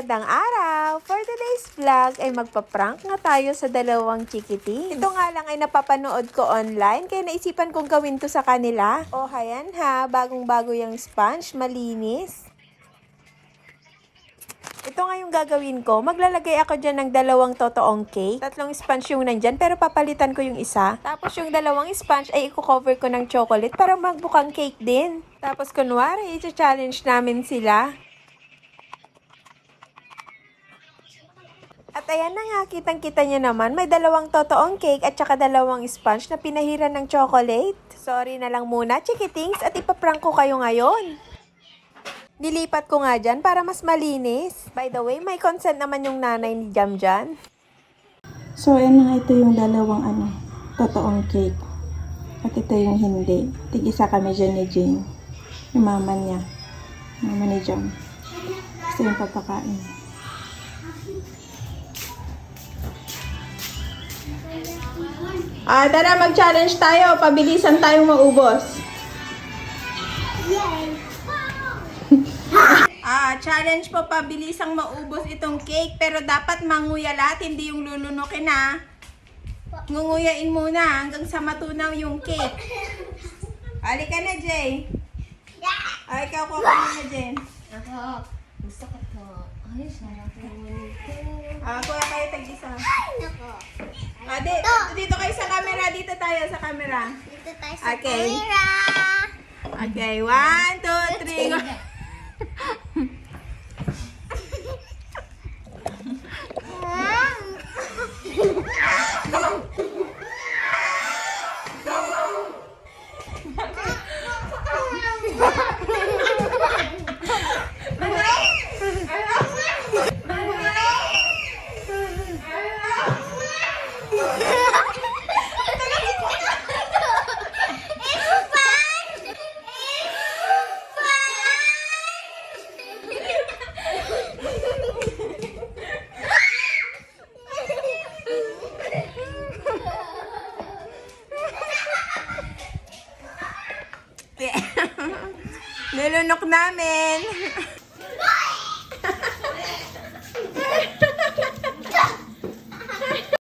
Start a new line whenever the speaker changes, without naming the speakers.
Magandang araw! For today's vlog ay magpa-prank nga tayo sa dalawang chikiting. Ito nga lang ay napapanood ko online kaya naisipan kong gawin to sa kanila. O hayan ha, bagong-bago yung sponge, malinis. Ito nga yung gagawin ko. Maglalagay ako dyan ng dalawang totoong cake. Tatlong sponge yung nandyan pero papalitan ko yung isa. Tapos yung dalawang sponge ay i-cover ko ng chocolate para magbukang cake din. Tapos kunwari, i-challenge namin sila. At ayan na nga, kitang-kita nyo naman, may dalawang totoong cake at saka dalawang sponge na pinahiran ng chocolate. Sorry na lang muna, chikitings, at ipaprank ko kayo ngayon. Nilipat ko nga dyan para mas malinis. By the way, may consent naman yung nanay ni Jam dyan.
So, ayan na nga, ito yung dalawang totoong cake. At ito yung hindi. Tig-isa kami dyan ni Jane. Yung mama niya. Mama ni Jam. Gusto yung papakain. Tara, mag-challenge tayo. Pabilisan tayong maubos. Challenge po, pabilisang maubos itong cake. Pero dapat manguyalat, hindi yung lulunukin ha. Ngunguyain muna hanggang sa matunaw yung cake. Halika na, Jay. Ay, ikaw ko na, Jay.
Ako, gusto ko to. Ay, sarap naman ito.
Kuya kayo tag-isa.
Ako.
Dito kayo sa camera. Dito tayo sa camera.
Dito tayo sa
Okay.
camera.
Okay, 1, 2, 3, go. Nilunok namin.